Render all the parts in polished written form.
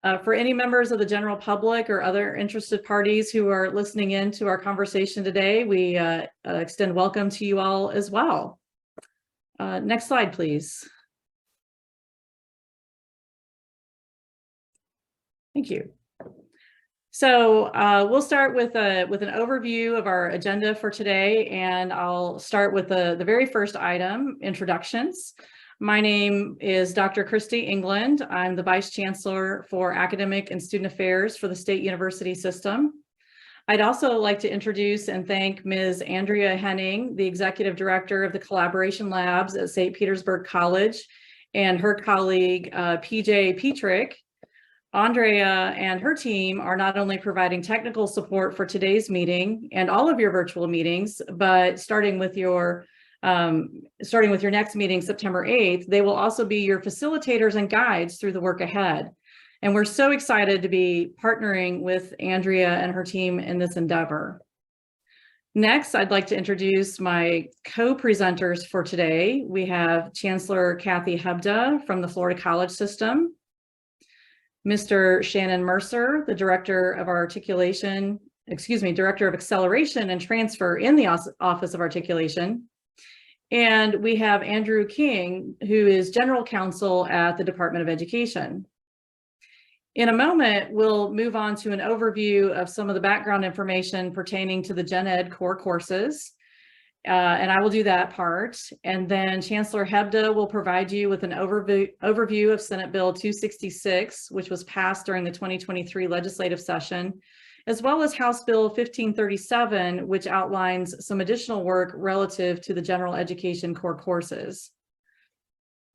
For any members of the general public or other interested parties who are listening in to our conversation today, we extend welcome to you all as well. Next slide, please. Thank you. So we'll start with an overview of our agenda for today, and I'll start with the very first item, introductions. My name is Dr. Christy England. I'm the Vice Chancellor for Academic and Student Affairs for the State University System. I'd also like to introduce and thank Ms. Andrea Henning, the Executive Director of the Collaboration Labs at St. Petersburg College, and her colleague, PJ Petrick. Andrea and her team are not only providing technical support for today's meeting and all of your virtual meetings, but starting with your next meeting, September 8th, they will also be your facilitators and guides through the work ahead. And we're so excited to be partnering with Andrea and her team in this endeavor. Next, I'd like to introduce my co-presenters for today. We have Chancellor Kathy Hebda from the Florida College System, Mr. Shannon Mercer, the Director of Acceleration and Transfer in the Office of Articulation. And we have Andrew King, who is General Counsel at the Department of Education. In a moment, we'll move on to an overview of some of the background information pertaining to the Gen Ed core courses. And I will do that part. And then Chancellor Hebda will provide you with an overview of Senate Bill 266, which was passed during the 2023 legislative session, as well as House Bill 1537, which outlines some additional work relative to the general education core courses.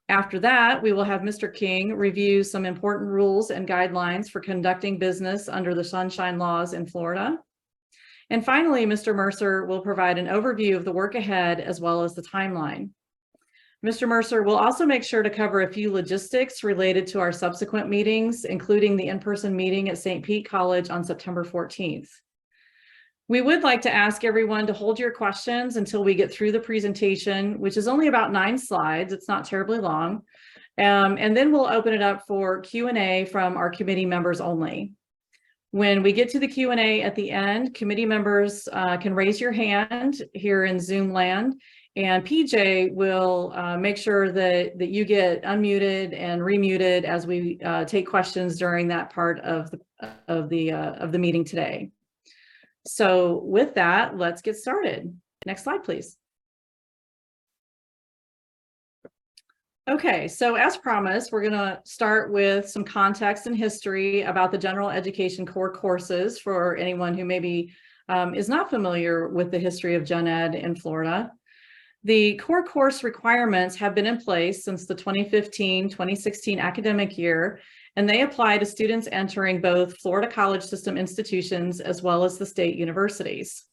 After that, we will have Mr. King review some important rules and guidelines for conducting business under the Sunshine Laws in Florida. And finally, Mr. Mercer will provide an overview of the work ahead as well as the timeline. Mr. Mercer will also make sure to cover a few logistics related to our subsequent meetings, including the in-person meeting at St. Pete College on September 14th. We would like to ask everyone to hold your questions until we get through the presentation, which is only about 9 slides. It's not terribly long. And then we'll open it up for Q&A from our committee members only. When we get to the Q&A at the end, committee members can raise your hand here in Zoom land, and PJ will make sure that you get unmuted and remuted as we take questions during that part of the meeting today. So with that, let's get started. Next slide, please. Okay, so as promised, we're going to start with some context and history about the general education core courses for anyone who maybe is not familiar with the history of Gen Ed in Florida. The core course requirements have been in place since the 2015-2016 academic year, and they apply to students entering both Florida College System institutions as well as the state universities.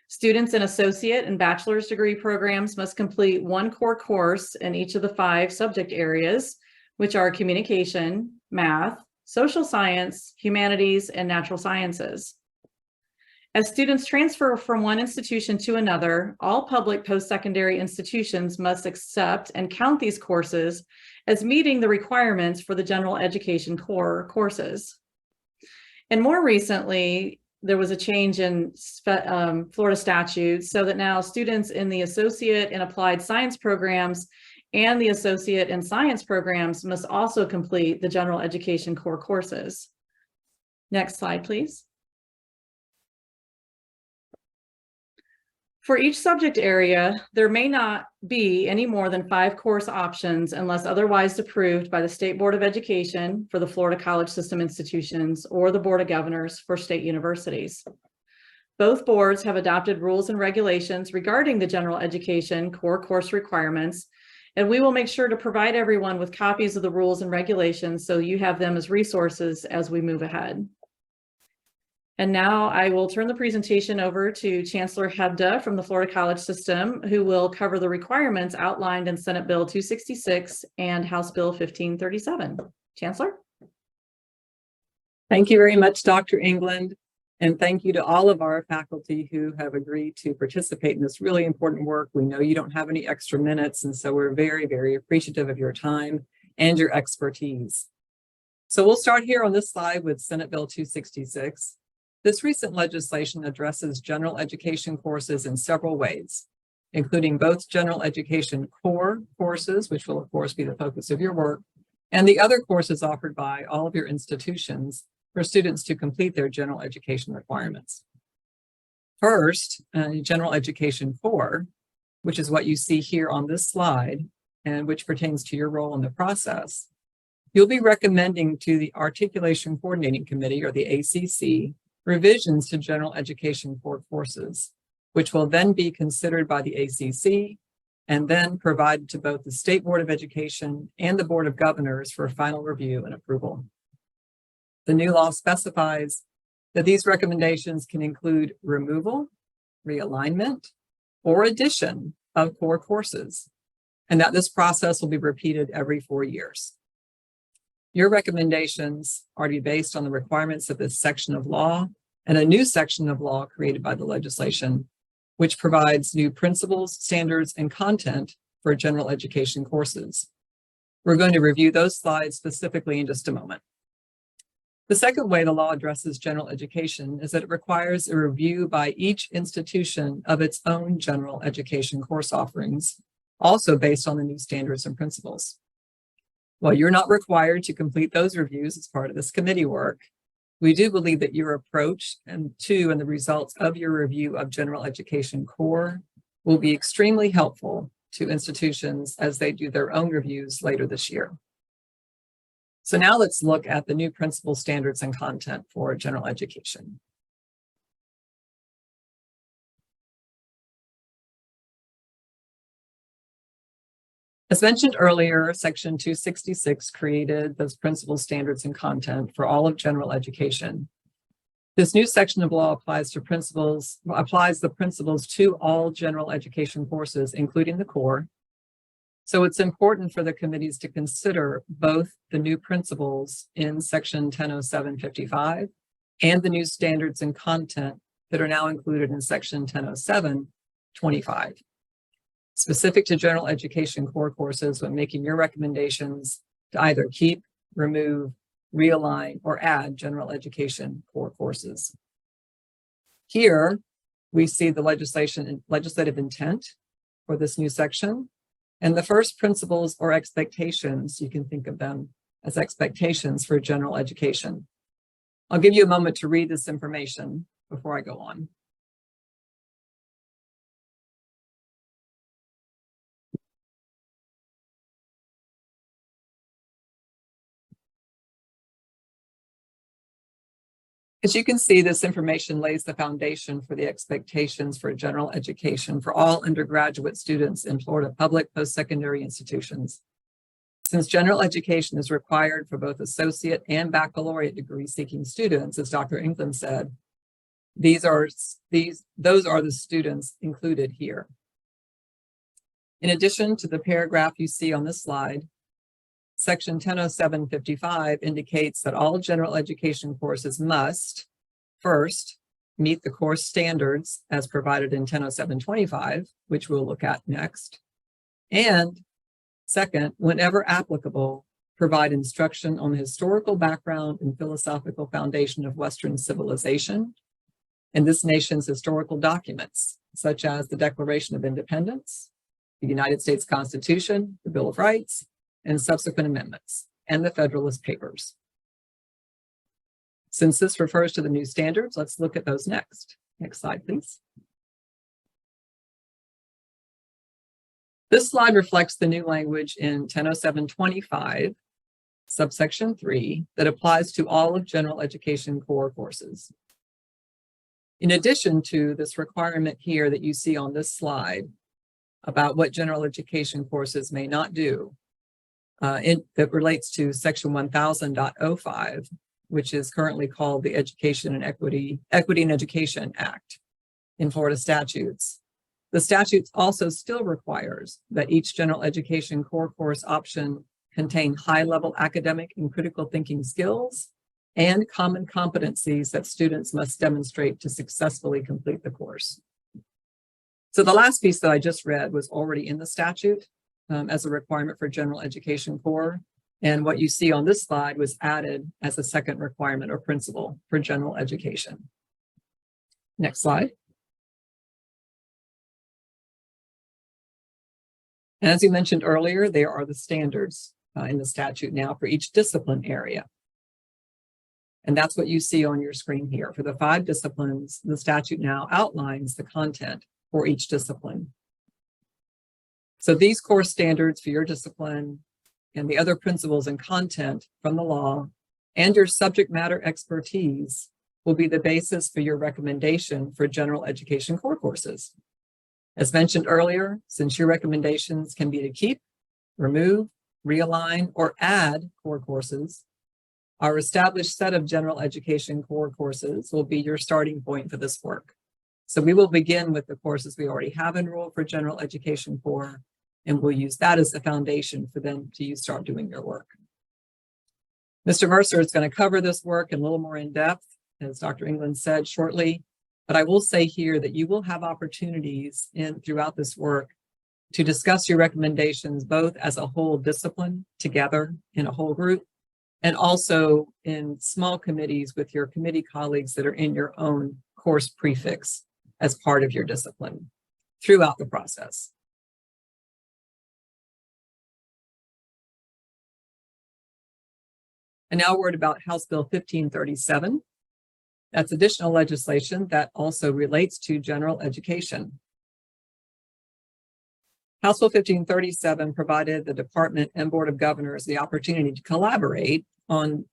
Students in associate and bachelor's degree programs must complete one core course in each of the 5 subject areas, which are communication, math, social science, humanities, and natural sciences. As students transfer from one institution to another, all public post-secondary institutions must accept and count these courses as meeting the requirements for the general education core courses. And more recently, there was a change in Florida statutes so that now students in the associate and applied science programs and the associate and science programs must also complete the general education core courses. Next slide, please. For each subject area, there may not be any more than 5 course options unless otherwise approved by the State Board of Education for the Florida College System institutions or the Board of Governors for state universities. Both boards have adopted rules and regulations regarding the general education core course requirements, and we will make sure to provide everyone with copies of the rules and regulations so you have them as resources as we move ahead. And now I will turn the presentation over to Chancellor Hebda from the Florida College System, who will cover the requirements outlined in Senate Bill 266 and House Bill 1537. Chancellor? Thank you very much, Dr. England. And thank you to all of our faculty who have agreed to participate in this really important work. We know you don't have any extra minutes, and so we're very, very appreciative of your time and your expertise. So we'll start here on this slide with Senate Bill 266. This recent legislation addresses general education courses in several ways, including both general education core courses, which will of course be the focus of your work, and the other courses offered by all of your institutions for students to complete their general education requirements. First, general education core, which is what you see here on this slide, and which pertains to your role in the process. You'll be recommending to the Articulation Coordinating Committee, or the ACC, revisions to general education core courses, which will then be considered by the ACC and then provided to both the State Board of Education and the Board of Governors for final review and approval. The new law specifies that these recommendations can include removal, realignment, or addition of core courses, and that this process will be repeated every 4 years. Your recommendations are to be based on the requirements of this section of law and a new section of law created by the legislation, which provides new principles, standards, and content for general education courses. We're going to review those slides specifically in just a moment. The second way the law addresses general education is that it requires a review by each institution of its own general education course offerings, also based on the new standards and principles. While you're not required to complete those reviews as part of this committee work, we do believe that your approach and the results of your review of general education core will be extremely helpful to institutions as they do their own reviews later this year. So now let's look at the new principles, standards, and content for general education. As mentioned earlier, Section 266 created those principles, standards, and content for all of general education. This new section of law applies the principles to all general education courses, including the core. So it's important for the committees to consider both the new principles in Section 1007-55 and the new standards and content that are now included in Section 1007-25. Specific to general education core courses when making your recommendations to either keep, remove, realign, or add general education core courses. Here, we see the legislative intent for this new section. And the first principles or expectations, you can think of them as expectations for general education. I'll give you a moment to read this information before I go on. As you can see, this information lays the foundation for the expectations for general education for all undergraduate students in Florida public post-secondary institutions. Since general education is required for both associate and baccalaureate degree seeking students, as Dr. England said, those are the students included here. In addition to the paragraph you see on this slide, Section 1007-55 indicates that all general education courses must, first, meet the course standards as provided in 1007-25, which we'll look at next, and second, whenever applicable, provide instruction on the historical background and philosophical foundation of Western civilization and this nation's historical documents, such as the Declaration of Independence, the United States Constitution, the Bill of Rights, and subsequent amendments, and the Federalist Papers. Since this refers to the new standards, let's look at those next. Next slide, please. This slide reflects the new language in 1007-25, subsection 3, that applies to all of general education core courses. In addition to this requirement here that you see on this slide about what general education courses may not do, that relates to Section 1000.05, which is currently called the Education and Equity and Education Act in Florida statutes. The statute also still requires that each general education core course option contain high-level academic and critical thinking skills and common competencies that students must demonstrate to successfully complete the course. So the last piece that I just read was already in the statute as a requirement for general education core. And what you see on this slide was added as a second requirement or principle for general education. Next slide. And as you mentioned earlier, there are the standards in the statute now for each discipline area. And that's what you see on your screen here. For the 5 disciplines, the statute now outlines the content for each discipline. So these core standards for your discipline and the other principles and content from the law and your subject matter expertise will be the basis for your recommendation for general education core courses. As mentioned earlier, since your recommendations can be to keep, remove, realign, or add core courses, our established set of general education core courses will be your starting point for this work. So we will begin with the courses we already have enrolled for general education core, and we'll use that as the foundation for them to start doing your work. Mr. Mercer is going to cover this work in a little more in depth, as Dr. England said shortly, but I will say here that you will have opportunities throughout this work to discuss your recommendations both as a whole discipline together in a whole group, and also in small committees with your committee colleagues that are in your own course prefix as part of your discipline throughout the process. And now a word about House Bill 1537. That's additional legislation that also relates to general education. House Bill 1537 provided the Department and Board of Governors the opportunity to collaborate on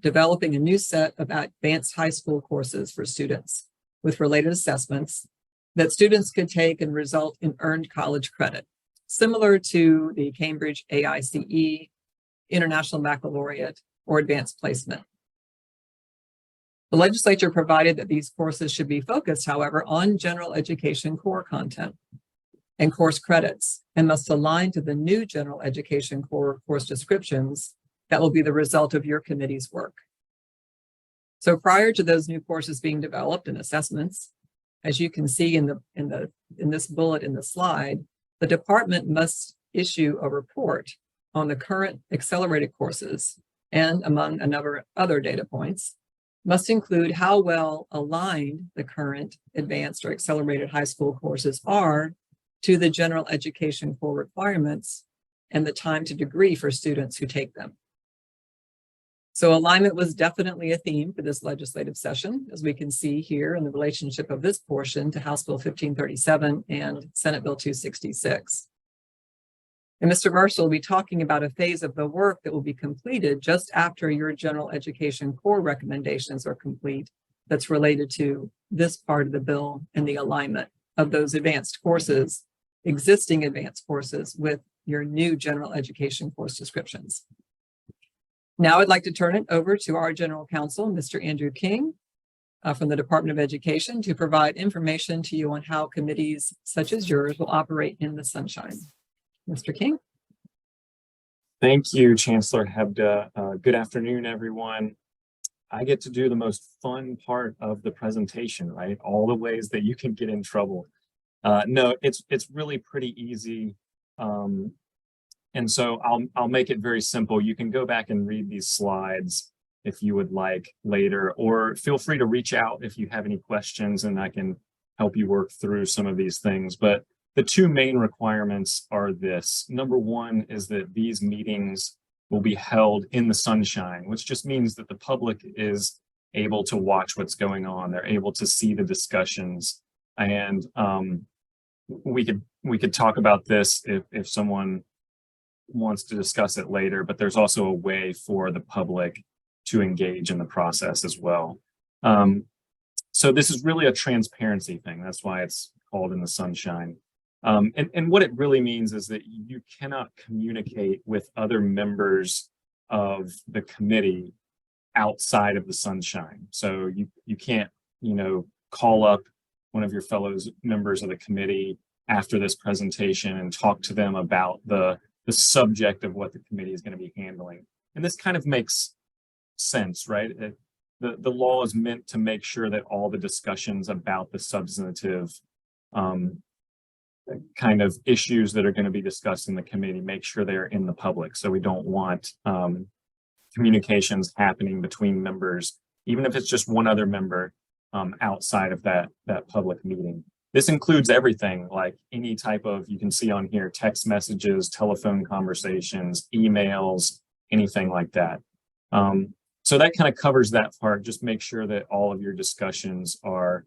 developing a new set of advanced high school courses for students with related assessments that students could take and result in earned college credit, similar to the Cambridge AICE, International Baccalaureate, or Advanced Placement. The legislature provided that these courses should be focused, however, on general education core content and course credits, and must align to the new general education core course descriptions that will be the result of your committee's work. So prior to those new courses being developed and assessments, as you can see in this bullet in the slide, the department must issue a report on the current accelerated courses, and among a number of other data points, must include how well aligned the current advanced or accelerated high school courses are to the general education core requirements and the time to degree for students who take them. So alignment was definitely a theme for this legislative session, as we can see here in the relationship of this portion to House Bill 1537 and Senate Bill 266. And Mr. Mercer will be talking about a phase of the work that will be completed just after your general education core recommendations are complete that's related to this part of the bill and the alignment of those advanced courses, existing advanced courses, with your new general education course descriptions. Now I'd like to turn it over to our General Counsel, Mr. Andrew King, from the Department of Education, to provide information to you on how committees such as yours will operate in the sunshine. Mr. King. Thank you, Chancellor Hebda. Good afternoon, everyone. I get to do the most fun part of the presentation, right? All the ways that you can get in trouble. No, it's really pretty easy. And so I'll make it very simple. You can go back and read these slides if you would like later, or feel free to reach out if you have any questions and I can help you work through some of these things. But the 2 main requirements are this. Number 1 is that these meetings will be held in the sunshine, which just means that the public is able to watch what's going on. They're able to see the discussions. And we could talk about this if someone wants to discuss it later, but there's also a way for the public to engage in the process as well. So this is really a transparency thing. That's why it's called in the sunshine. And what it really means is that you cannot communicate with other members of the committee outside of the sunshine. So you can't, call up one of your fellow members of the committee after this presentation and talk to them about the subject of what the committee is going to be handling. And this kind of makes sense, right? The law is meant to make sure that all the discussions about the substantive kind of issues that are going to be discussed in the committee, make sure they're in the public. So we don't want communications happening between members, even if it's just one other member outside of that public meeting. This includes everything, like any type of, you can see on here, text messages, telephone conversations, emails, anything like that. So that kind of covers that part. Just make sure that all of your discussions are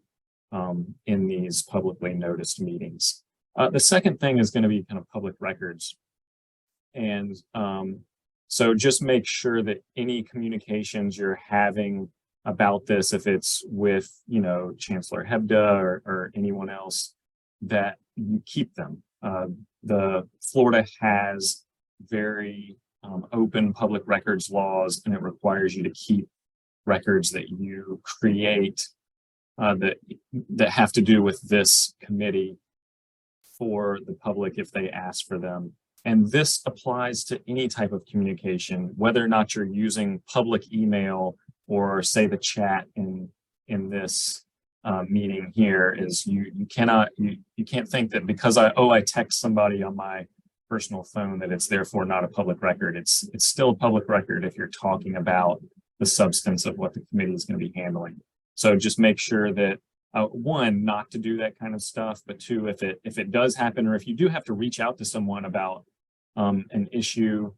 in these publicly noticed meetings. The second thing is going to be kind of public records. And so just make sure that any communications you're having about this, if it's with, you know, Chancellor Hebda or anyone else, that you keep them. The Florida has very open public records laws, and it requires you to keep records that you create that have to do with this committee for the public if they ask for them. And this applies to any type of communication, whether or not you're using public email or say the chat in this meeting here. Is you can't think that because I text somebody on my personal phone that it's therefore not a public record. It's still a public record if you're talking about the substance of what the committee is going to be handling. So just make sure that one, not to do that kind of stuff, but two, if it does happen, or if you do have to reach out to someone about an issue,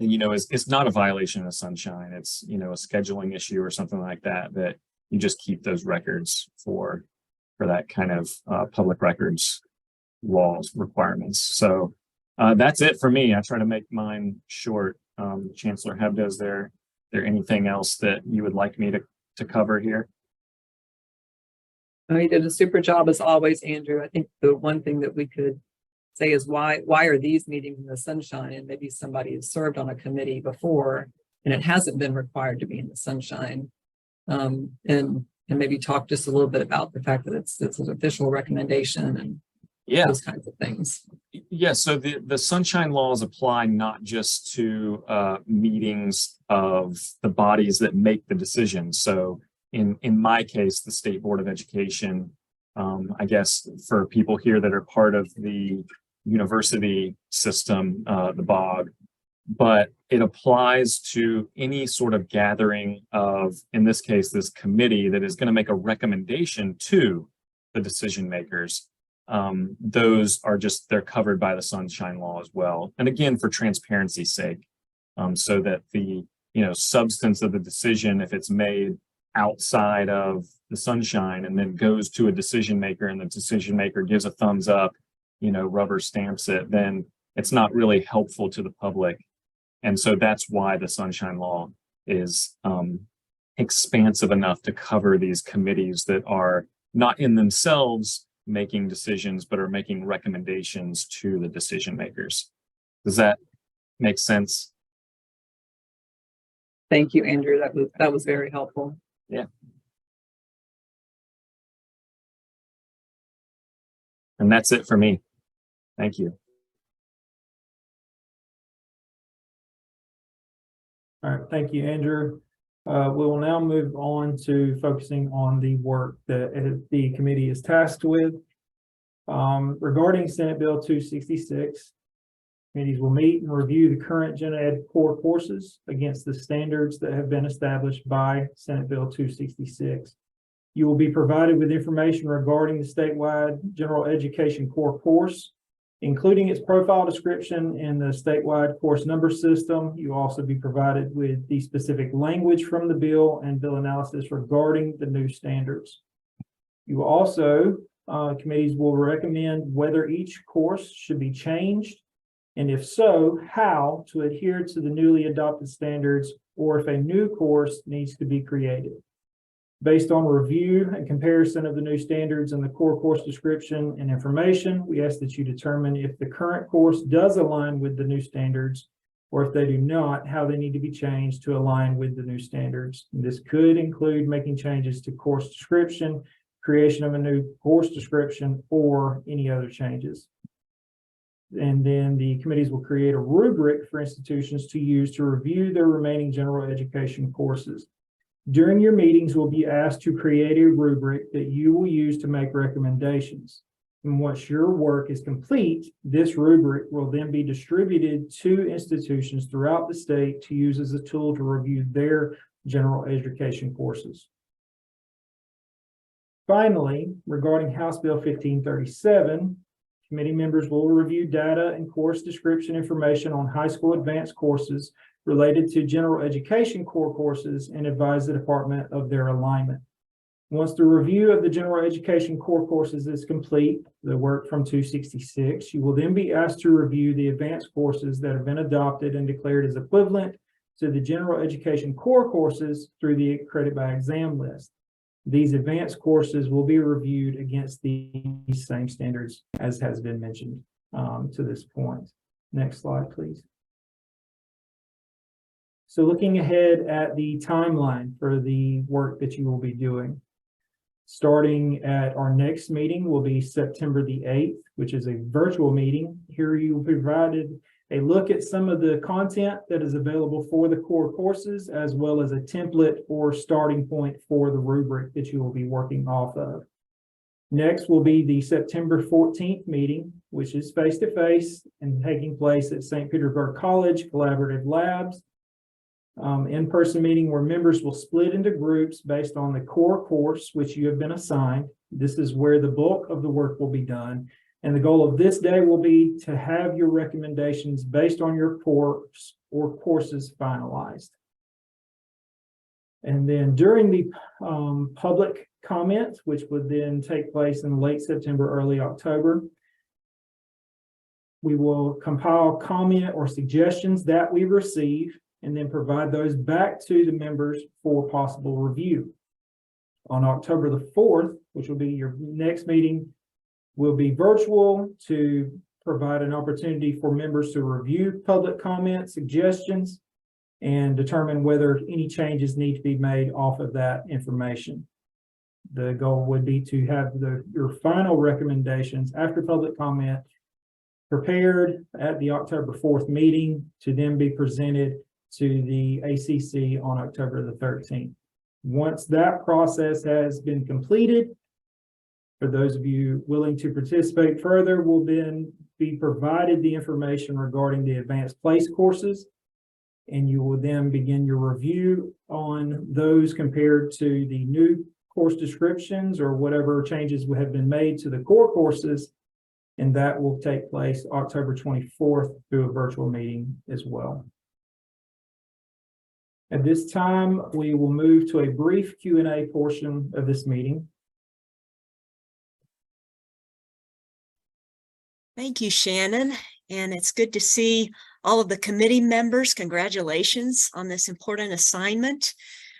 you know, it's not a violation of sunshine. It's, you know, a scheduling issue or something like that, that you just keep those records for that kind of public records laws requirements. So that's it for me. I try to make mine short. Chancellor Hebda, is there anything else that you would like me to cover here? You did a super job as always, Andrew. I think the one thing that we could say is why are these meetings in the sunshine? And maybe somebody has served on a committee before and it hasn't been required to be in the sunshine. And maybe talk just a little bit about the fact that it's an official recommendation and those kinds of things. Yeah, so the sunshine laws apply not just to meetings of the bodies that make the decisions. So in my case, the State Board of Education, I guess for people here that are part of the university system, the BOG, but it applies to any sort of gathering of, in this case, this committee that is going to make a recommendation to the decision makers. Those are they're covered by the sunshine law as well. And again, for transparency's sake, so that the, you know, substance of the decision, if it's made outside of the sunshine and then goes to a decision maker and the decision maker gives a thumbs up, you know, rubber stamps it, then it's not really helpful to the public. And so that's why the sunshine law is expansive enough to cover these committees that are not in themselves making decisions, but are making recommendations to the decision makers. Does that make sense? Thank you, Andrew. That was very helpful. Yeah. And that's it for me. Thank you. All right, thank you, Andrew. We will now move on to focusing on the work that the committee is tasked with. Regarding Senate Bill 266, committees will meet and review the current Gen Ed core courses against the standards that have been established by Senate Bill 266. You will be provided with information regarding the statewide general education core course, including its profile description and the statewide course number system. You will also be provided with the specific language from the bill and bill analysis regarding the new standards. You will also, committees will recommend whether each course should be changed, and if so, how to adhere to the newly adopted standards, or if a new course needs to be created. Based on review and comparison of the new standards and the core course description and information, we ask that you determine if the current course does align with the new standards, or if they do not, how they need to be changed to align with the new standards. And this could include making changes to course description, creation of a new course description, or any other changes. And then the committees will create a rubric for institutions to use to review their remaining general education courses. During your meetings, we'll be asked to create a rubric that you will use to make recommendations. And once your work is complete, this rubric will then be distributed to institutions throughout the state to use as a tool to review their general education courses. Finally, regarding House Bill 1537, committee members will review data and course description information on high school advanced courses related to general education core courses and advise the department of their alignment. Once the review of the general education core courses is complete, the work from 266, you will then be asked to review the advanced courses that have been adopted and declared as equivalent to the general education core courses through the credit by exam list. These advanced courses will be reviewed against the same standards as has been mentioned to this point. Next slide, please. So looking ahead at the timeline for the work that you will be doing. Starting at our next meeting will be September the 8th, which is a virtual meeting. Here you provided a look at some of the content that is available for the core courses, as well as a template or starting point for the rubric that you will be working off of. Next will be the September 14th meeting, which is face-to-face and taking place at St. Petersburg College Collaborative Labs. In-person meeting where members will split into groups based on the core course which you have been assigned. This is where the bulk of the work will be done. And the goal of this day will be to have your recommendations based on your course or courses finalized. And then during the public comment, which would then take place in late September, early October, we will compile comment or suggestions that we receive and then provide those back to the members for possible review. On October the 4th, which will be your next meeting, will be virtual to provide an opportunity for members to review public comment suggestions and determine whether any changes need to be made off of that information. The goal would be to have your final recommendations after public comment prepared at the October 4th meeting to then be presented to the ACC on October the 13th. Once that process has been completed, for those of you willing to participate further, will then be provided the information regarding the advanced place courses, and you will then begin your review on those compared to the new course descriptions or whatever changes have been made to the core courses, and that will take place October 24th through a virtual meeting as well. At this time, we will move to a brief Q&A portion of this meeting. Thank you, Shannon. And it's good to see all of the committee members. Congratulations on this important assignment.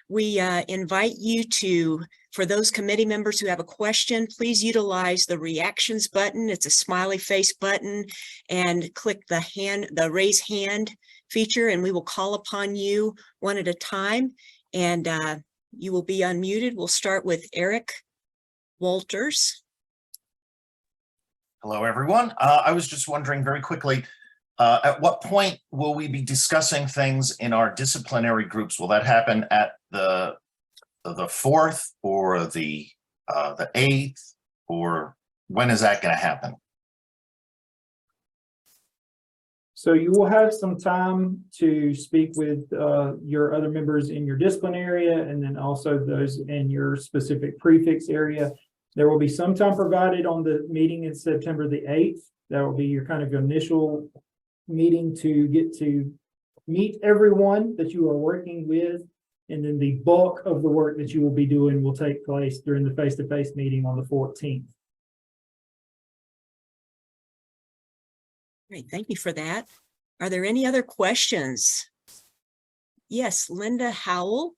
We invite you to, for those committee members who have a question, please utilize the reactions button. It's a smiley face button, and click the raise hand feature, and we will call upon you one at a time, and you will be unmuted. We'll start with Eric Walters. Hello, everyone. I was just wondering very quickly, at what point will we be discussing things in our disciplinary groups? Will that happen at the 4th or the 8th, or when is that going to happen? So you will have some time to speak with your other members in your discipline area, and then also those in your specific prefix area. There will be some time provided on the meeting in September the 8th. That will be your kind of initial meeting to get to meet everyone that you are working with. And then the bulk of the work that you will be doing will take place during the face-to-face meeting on the 14th. Great, thank you for that. Are there any other questions? Yes, Linda Howell.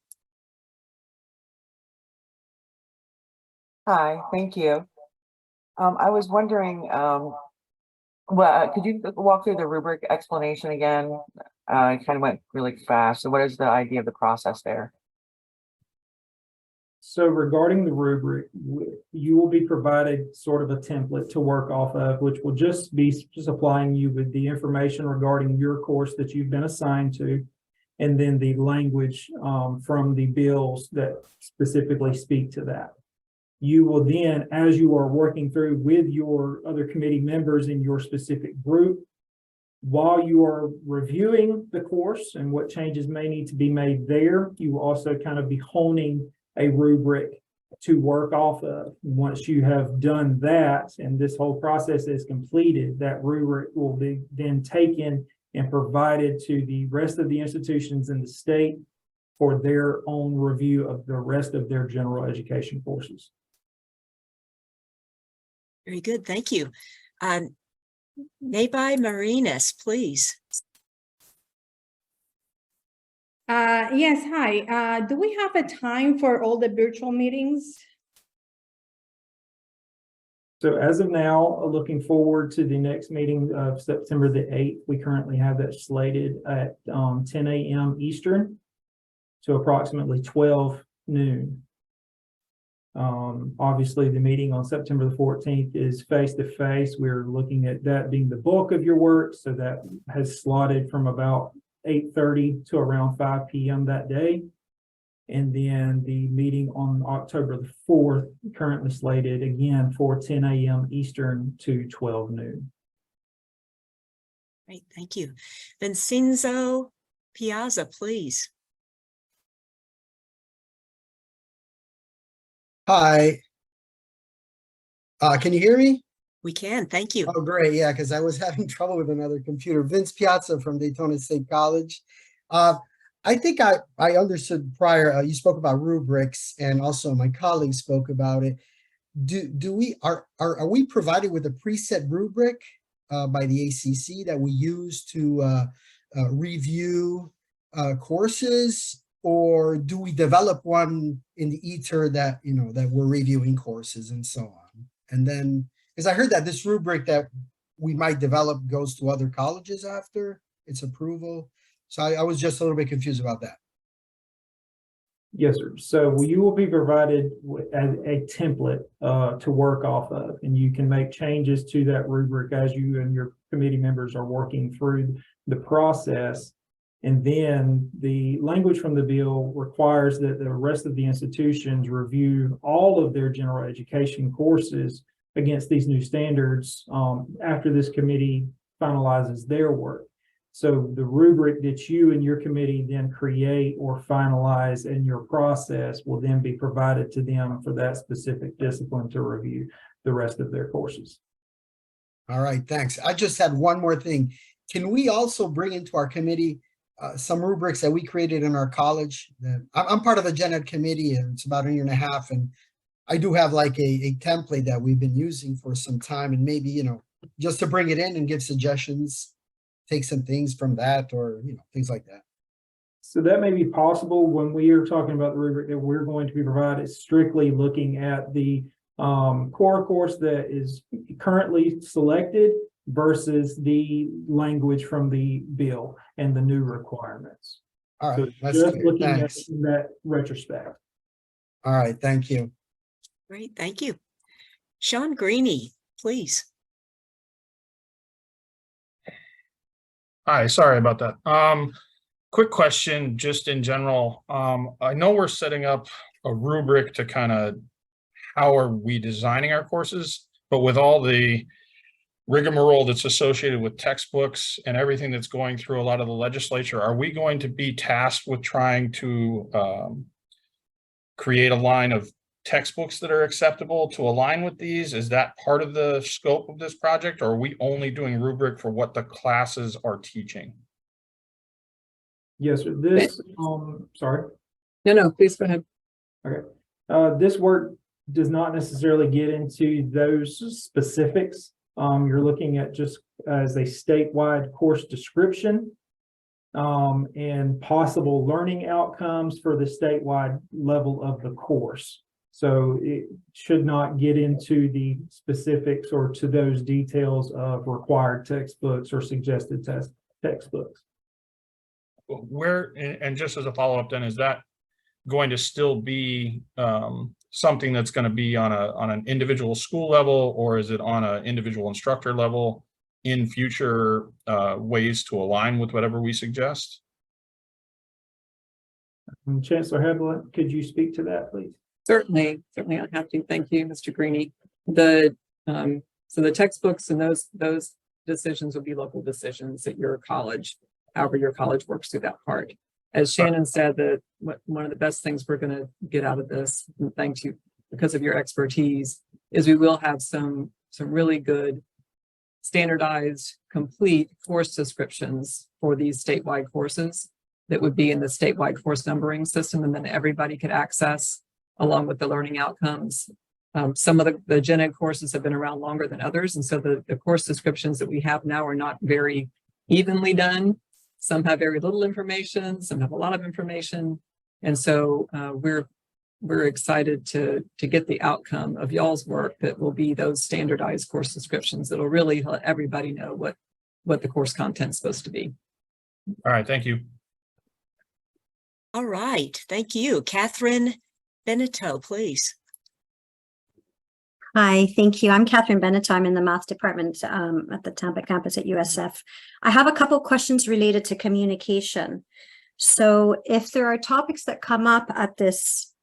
Hi, thank you. I was wondering, could you walk through the rubric explanation again? It kind of went really fast. So what is the idea of the process there? So regarding the rubric, you will be provided sort of a template to work off of, which will just be supplying you with the information regarding your course that you've been assigned to, and then the language from the bills that specifically speak to that. You will then, as you are working through with your other committee members in your specific group, while you are reviewing the course and what changes may need to be made there, you will also kind of be honing a rubric to work off of. Once you have done that and this whole process is completed, that rubric will be then taken and provided to the rest of the institutions in the state for their own review of the rest of their general education courses. Very good, thank you. Nabai Marinas, please. Yes, hi. Do we have a time for all the virtual meetings? So as of now, looking forward to the next meeting of September the 8th, we currently have that slated at 10 a.m. Eastern to approximately 12 noon. Obviously, the meeting on September the 14th is face-to-face. We're looking at that being the bulk of your work. So that has slotted from about 8:30 to around 5 p.m. that day. And then the meeting on October the 4th, currently slated again for 10 a.m. Eastern to 12 noon. Great, thank you. Vincenzo Piazza, please. Hi. Can you hear me? We can, thank you. Oh, great. Yeah, because I was having trouble with another computer. Vince Piazza from Daytona State College. I think I understood prior, you spoke about rubrics and also my colleague spoke about it. Are we provided with a preset rubric by the ACC that we use to review courses? Or do we develop one in the ether that, that we're reviewing courses and so on? And then, because I heard that this rubric that we might develop goes to other colleges after its approval. So I was just a little bit confused about that. Yes, sir. So you will be provided with a template to work off of, and you can make changes to that rubric as you and your committee members are working through the process. And then the language from the bill requires that the rest of the institutions review all of their general education courses against these new standards after this committee finalizes their work. So the rubric that you and your committee then create or finalize in your process will then be provided to them for that specific discipline to review the rest of their courses. All right, thanks. I just had one more thing. Can we also bring into our committee some rubrics that we created in our college? I'm part of the Gen Ed committee, and it's about a year and a half, and I do have like a template that we've been using for some time, and maybe, just to bring it in and give suggestions, take some things from that, or, things like that. So that may be possible. When we are talking about the rubric that we're going to be provided, strictly looking at the core course that is currently selected versus the language from the bill and the new requirements. All right, So that's just clear. looking at Thanks. that retrospect. All right, thank you. Great, thank you. Sean Greeny, please. Hi, sorry about that. Quick question, just in general. I know we're setting up a rubric to kind of how are we designing our courses, but with all the rigmarole that's associated with textbooks and everything that's going through a lot of the legislature, are we going to be tasked with trying to create a line of textbooks that are acceptable to align with these? Is that part of the scope of this project, or are we only doing rubric for what the classes are teaching? Yes, sir. This, sorry. No, please go ahead. Okay. This work does not necessarily get into those specifics. You're looking at just as a statewide course description and possible learning outcomes for the statewide level of the course. So it should not get into the specifics or to those details of required textbooks or suggested textbooks. Where, and just as a follow-up then, is that going to still be something that's going to be on an individual school level, or is it on an individual instructor level in future ways to align with whatever we suggest? Chancellor Hebler, could you speak to that, please? Certainly, I'll have to. Thank you, Mr. Greenie. So the textbooks and those decisions will be local decisions at your college, however your college works through that part. As Shannon said, that one of the best things we're going to get out of this, and thank you because of your expertise, is we will have some really good standardized, complete course descriptions for these statewide courses that would be in the statewide course numbering system, and then everybody could access along with the learning outcomes. Some of the gen ed courses have been around longer than others, and so the course descriptions that we have now are not very evenly done. Some have very little information, some have a lot of information, and so we're excited to get the outcome of y'all's work that will be those standardized course descriptions that will really let everybody know what the course content is supposed to be. All right, thank you. All right, thank you. Catherine Benito, please. Hi, thank you. I'm Catherine Benito. I'm in the math department at the Tampa campus at USF. I have a couple questions related to communication. So if there are topics that come up at this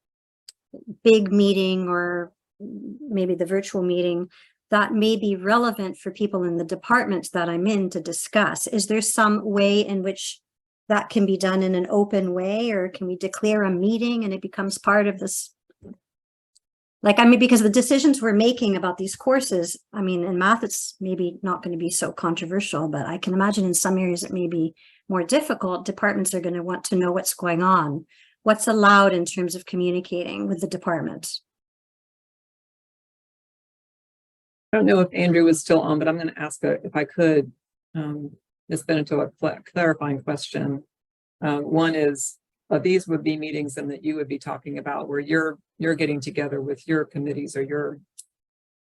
big meeting or maybe the virtual meeting that may be relevant for people in the departments that I'm in to discuss, is there some way in which that can be done in an open way, or can we declare a meeting and it becomes part of this? Like, I mean, because the decisions we're making about these courses, I mean, in math, it's maybe not going to be so controversial, but I can imagine in some areas it may be more difficult. Departments are going to want to know what's going on, what's allowed in terms of communicating with the department. I don't know if Andrew is still on, but I'm going to ask if I could, Ms. Benito, a clarifying question. One is, these would be meetings and that you would be talking about where you're getting together with your committees or your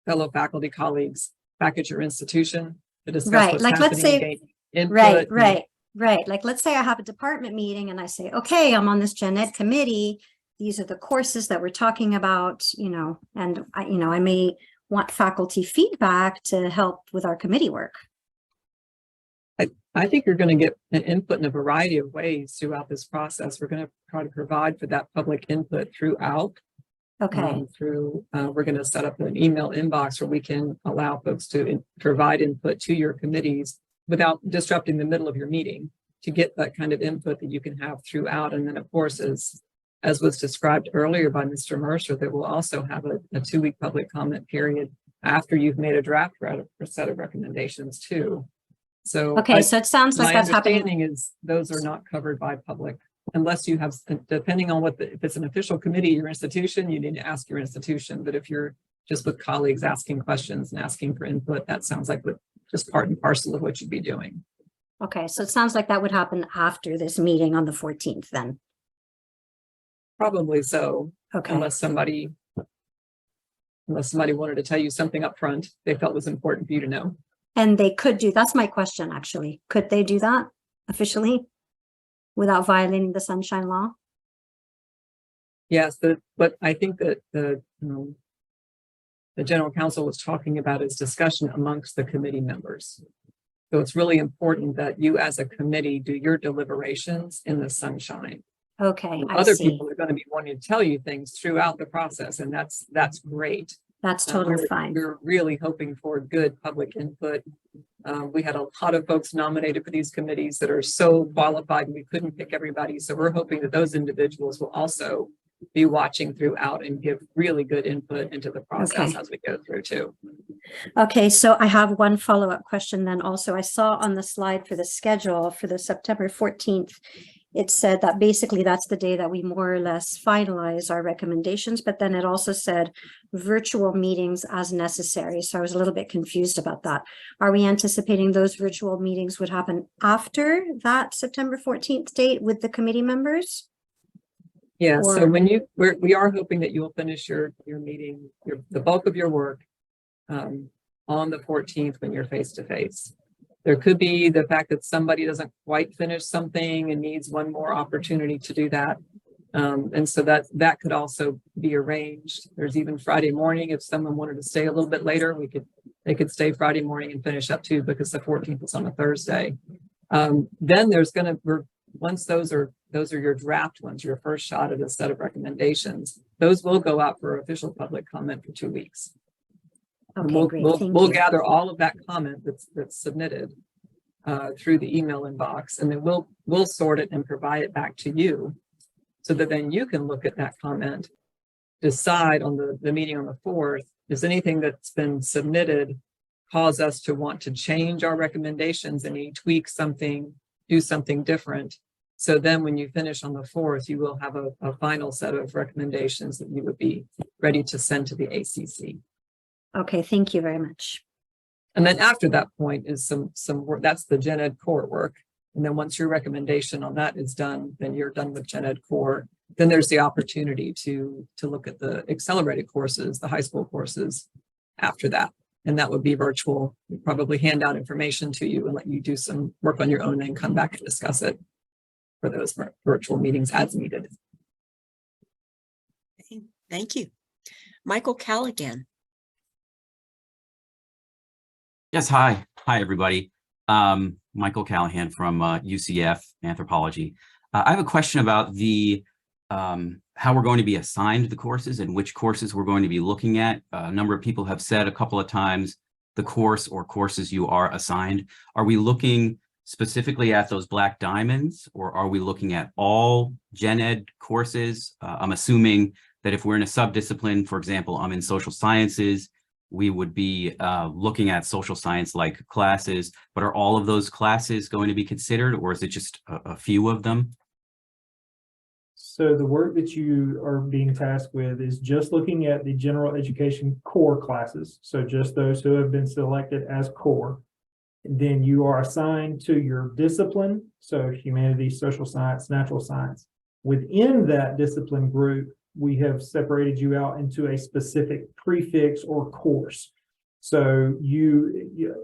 fellow faculty colleagues back at your institution to discuss Right, what's like let's happening, say, input, right. Like, let's say I have a department meeting and I say, okay, I'm on this gen ed committee. These are the courses that we're talking about, you know, and I may want faculty feedback to help with our committee work. I think you're going to get an input in a variety of ways throughout this process. We're going to try to provide for that public input throughout. Okay. We're going to set up an email inbox where we can allow folks to provide input to your committees without disrupting the middle of your meeting, to get that kind of input that you can have throughout. And then, of course, as was described earlier by Mr. Mercer, that we'll also have a 2-week public comment period after you've made a draft set of recommendations too. So okay, so it sounds like that's happening. My understanding is those are not covered by public, unless you have, depending on if it's an official committee, your institution, you need to ask your institution. But if you're just with colleagues asking questions and asking for input, that sounds like just part and parcel of what you'd be doing. Okay, so it sounds like that would happen after this meeting on the 14th then. Probably so. Okay. Unless somebody wanted to tell you something up front they felt was important for you to know. And they could that's my question, actually. Could they do that officially without violating the Sunshine Law? Yes, but I think that the general counsel was talking about is discussion amongst the committee members. So it's really important that you as a committee do your deliberations in the sunshine. Okay, Other people are going to be wanting to tell you things throughout the process, and that's great. That's totally fine. We're really hoping for good public input. We had a lot of folks nominated for these committees that are so qualified, and we couldn't pick everybody. So we're hoping that those individuals will also be watching throughout and give really good input into the process as we go through too. Okay, so I have one follow-up question then also. I saw on the slide for the schedule for the September 14th, it said that basically that's the day that we more or less finalize our recommendations, but then it also said virtual meetings as necessary. So I was a little bit confused about that. Are we anticipating those virtual meetings would happen after that September 14th date with the committee members? Yeah, so we are hoping that you will finish your meeting, the bulk of your work on the 14th when you're face to face. There could be the fact that somebody doesn't quite finish something and needs one more opportunity to do that. And so that could also be arranged. There's even Friday morning, if someone wanted to stay a little bit later, they could stay Friday morning and finish up too, because the 14th is on a Thursday. Then there's once those are your draft ones, your first shot at a set of recommendations, those will go out for official public comment for 2 weeks. And Okay, we'll, great. we'll, Thank we'll you. gather all of that comment that's submitted through the email inbox, and then we'll sort it and provide it back to you, so that then you can look at that comment, decide on the meeting on the 4th, is anything that's been submitted cause us to want to change our recommendations and tweak something, do something different. So then when you finish on the 4th, you will have a final set of recommendations that you would be ready to send to the ACC. Okay, thank you very much. And then after that point is some work, that's the Gen Ed core work. And then once your recommendation on that is done, then you're done with Gen Ed core. Then there's the opportunity to look at the accelerated courses, the high school courses after that. And that would be virtual. We'd probably hand out information to you and let you do some work on your own and come back and discuss it for those virtual meetings as needed. Thank you. Michael Callaghan. Yes, hi. Hi, everybody. Michael Callahan from UCF Anthropology. I have a question about the how we're going to be assigned the courses and which courses we're going to be looking at. A number of people have said a couple of times the course or courses you are assigned. Are we looking specifically at those black diamonds, or are we looking at all Gen Ed courses? I'm assuming that if we're in a subdiscipline, for example, I'm in social sciences, we would be looking at social science-like classes, but are all of those classes going to be considered, or is it just a few of them? So the work that you are being tasked with is just looking at the general education core classes. So just those who have been selected as core. And then you are assigned to your discipline. So humanities, social science, natural science. Within that discipline group, we have separated you out into a specific prefix or course. So you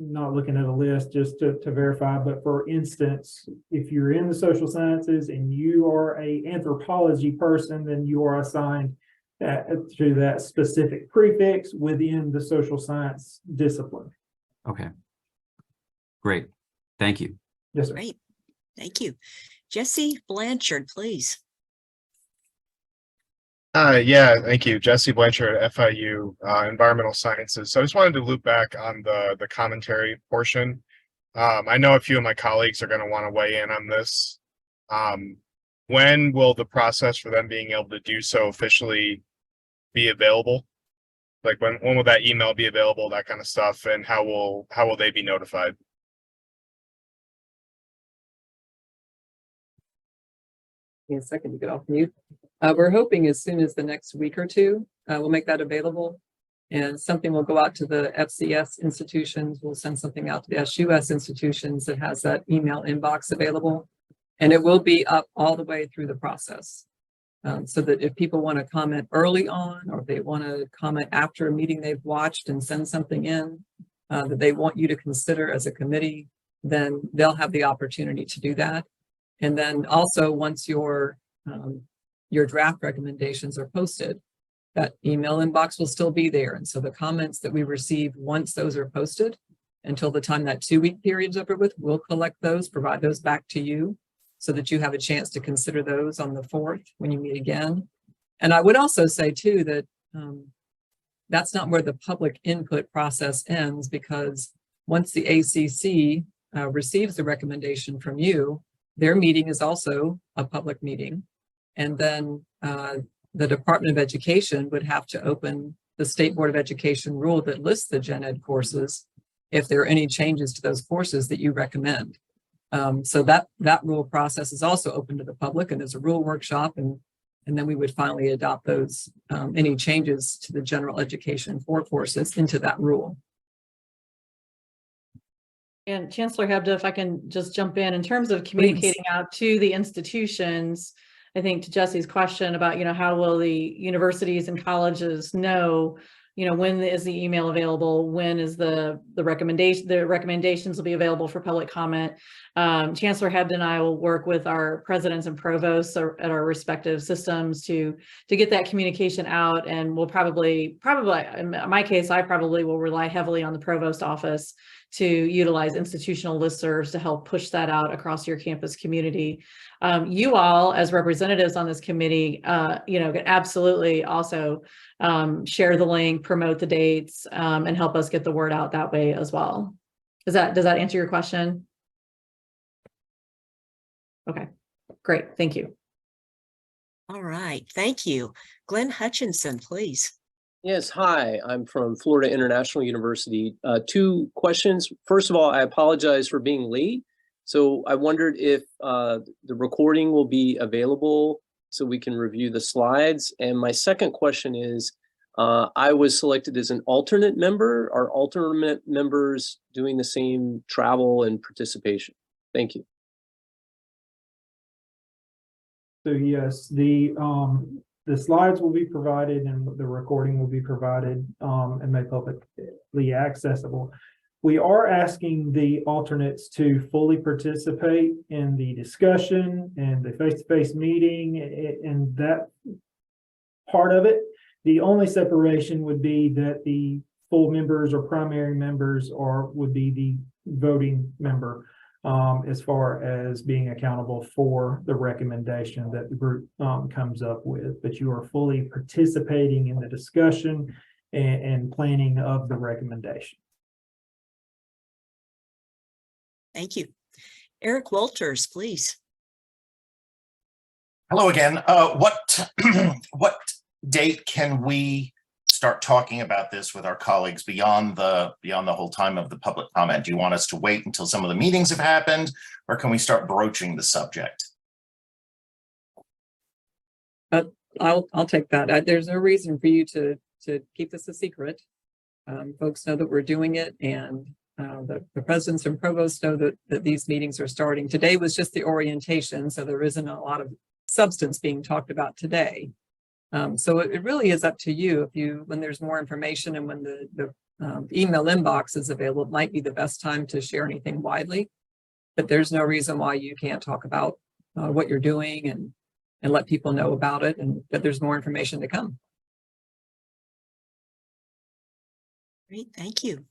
not looking at a list just to verify, but for instance, if you're in the social sciences and you are an anthropology person, then you are assigned to that specific prefix within the social science discipline. Okay. Great. Thank you. Yes, sir. Great. Thank you. Jesse Blanchard, please. Yeah, thank you. Jesse Blanchard at FIU, Environmental Sciences. So I just wanted to loop back on the commentary portion. I know a few of my colleagues are going to want to weigh in on this. When will the process for them being able to do so officially be available? Like when will that email be available, that kind of stuff, and how will they be notified? Give me a second to get off mute. We're hoping as soon as the next week or two, we'll make that available. And something will go out to the FCS institutions. We'll send something out to the SUS institutions that has that email inbox available. And it will be up all the way through the process. So that if people want to comment early on, or if they want to comment after a meeting they've watched and send something in that they want you to consider as a committee, then they'll have the opportunity to do that. And then also once your draft recommendations are posted, that email inbox will still be there. And so the comments that we receive once those are posted, until the time that 2-week period's over with, we'll collect those, provide those back to you so that you have a chance to consider those on the 4th when you meet again. And I would also say too that that's not where the public input process ends, because once the ACC receives the recommendation from you, their meeting is also a public meeting. And then the Department of Education would have to open the State Board of Education rule that lists the Gen Ed courses if there are any changes to those courses that you recommend. So that rule process is also open to the public, and there's a rule workshop, and then we would finally adopt those, any changes to the general education core courses into that rule. And Chancellor Hebda, if I can just jump in terms of communicating out to the institutions, I think to Jesse's question about, how will the universities and colleges know, when is the email available? When is the recommendation? The recommendations will be available for public comment. Chancellor Hebden and I will work with our presidents and provosts at our respective systems to get that communication out. And we'll probably, in my case, I probably will rely heavily on the provost office to utilize institutional listservs to help push that out across your campus community. You all, as representatives on this committee, can absolutely also share the link, promote the dates, and help us get the word out that way as well. Does that answer your question? Okay, great. Thank you. All right, thank you. Glenn Hutchinson, please. Yes, hi, I'm from Florida International University. 2 questions. First of all, I apologize for being late. So I wondered if the recording will be available so we can review the slides. And my second question is, I was selected as an alternate member. Are alternate members doing the same travel and participation? Thank you. So yes, the slides will be provided and the recording will be provided and made publicly accessible. We are asking the alternates to fully participate in the discussion and the face-to-face meeting and that part of it. The only separation would be that the full members or primary members would be the voting member. As far as being accountable for the recommendation that the group comes up with, but you are fully participating in the discussion and planning of the recommendation. Thank you. Eric Walters, please. Hello again. What date can we start talking about this with our colleagues beyond the whole time of the public comment? Do you want us to wait until some of the meetings have happened, or can we start broaching the subject? I'll take that. There's no reason for you to keep this a secret. Folks know that we're doing it, and the presidents and provosts know that these meetings are starting. Today was just the orientation, so there isn't a lot of substance being talked about today. So it really is up to you. When there's more information and when the email inbox is available, it might be the best time to share anything widely. But there's no reason why you can't talk about what you're doing and let people know about it, and that there's more information to come. Great, thank you.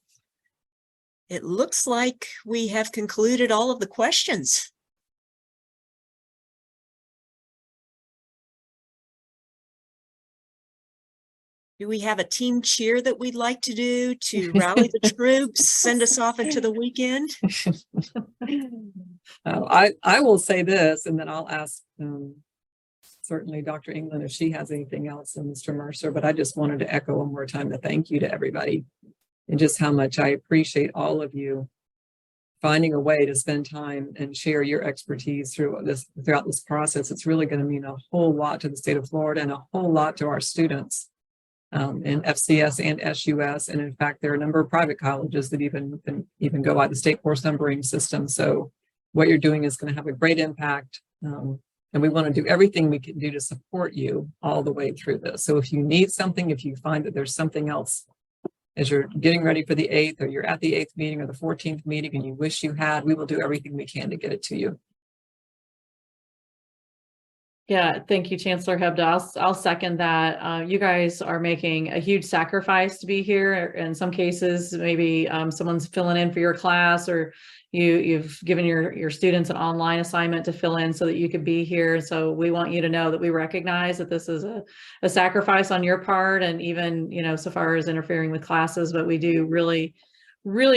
It looks like we have concluded all of the questions. Do we have a team cheer that we'd like to do to rally the troops, send us off into the weekend? I will say this, and then I'll ask certainly Dr. England if she has anything else, and Mr. Mercer, but I just wanted to echo one more time the thank you to everybody and just how much I appreciate all of you finding a way to spend time and share your expertise throughout this process. It's really going to mean a whole lot to the state of Florida and a whole lot to our students. In FCS and SUS, and in fact, there are a number of private colleges that even go by the state course numbering system. So what you're doing is going to have a great impact, and we want to do everything we can do to support you all the way through this. So if you need something, if you find that there's something else as you're getting ready for the 8th, or you're at the 8th meeting or the 14th meeting and you wish you had, we will do everything we can to get it to you. Yeah, thank you, Chancellor Hebda. I'll second that. You guys are making a huge sacrifice to be here. In some cases, maybe someone's filling in for your class, or you've given your students an online assignment to fill in so that you could be here. So we want you to know that we recognize that this is a sacrifice on your part, and even, so far as interfering with classes, but we do really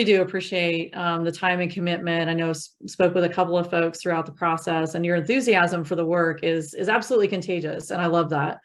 do appreciate the time and commitment. I know spoke with a couple of folks throughout the process, and your enthusiasm for the work is absolutely contagious, and I love that.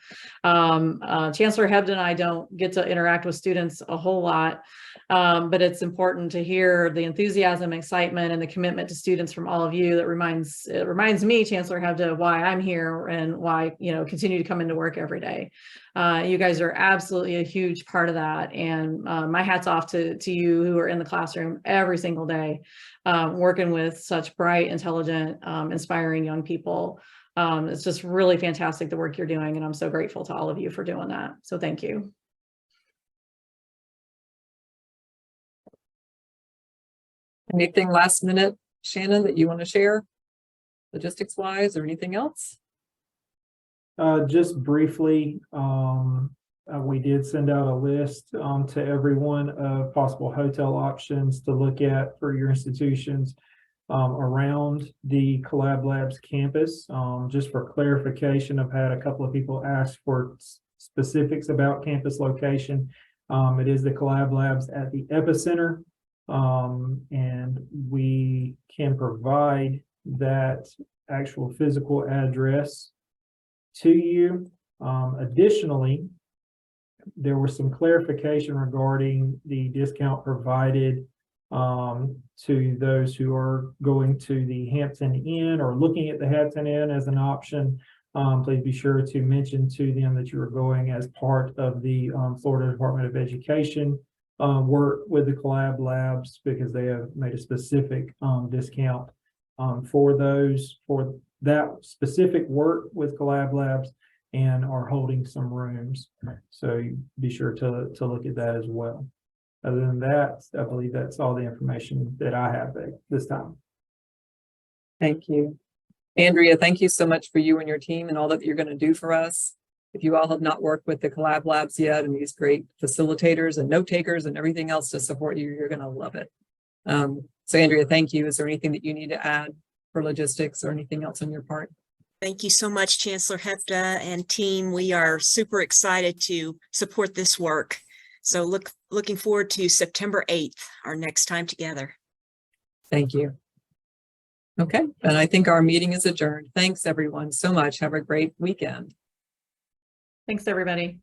Chancellor Hebden and I don't get to interact with students a whole lot, but it's important to hear the enthusiasm, excitement, and the commitment to students from all of you. That reminds me, Chancellor Hebden, why I'm here and why continue to come into work every day. You guys are absolutely a huge part of that, and my hat's off to you who are in the classroom every single day, working with such bright, intelligent, inspiring young people. It's just really fantastic the work you're doing, and I'm so grateful to all of you for doing that. So thank you. Anything last minute, Shannon, that you want to share? Logistics wise or anything else? Just briefly, we did send out a list to everyone of possible hotel options to look at for your institutions around the Collab Labs campus. Just for clarification, I've had a couple of people ask for specifics about campus location. It is the Collab Labs at the epicenter, and we can provide that actual physical address to you. Additionally, there was some clarification regarding the discount provided to those who are going to the Hampton Inn or looking at the Hampton Inn as an option. Please be sure to mention to them that you are going as part of the Florida Department of Education work with the Collab Labs, because they have made a specific discount for that specific work with Collab Labs, and are holding some rooms. So be sure to look at that as well. Other than that, I believe that's all the information that I have at this time. Thank you. Andrea, thank you so much for you and your team and all that you're going to do for us. If you all have not worked with the Collab Labs yet and these great facilitators and note takers and everything else to support you, you're going to love it. So Andrea, thank you. Is there anything that you need to add for logistics or anything else on your part? Thank you so much, Chancellor Hefta and team. We are super excited to support this work. So looking forward to September 8th, our next time together. Thank you. Okay, and I think our meeting is adjourned. Thanks everyone so much. Have a great weekend. Thanks, everybody.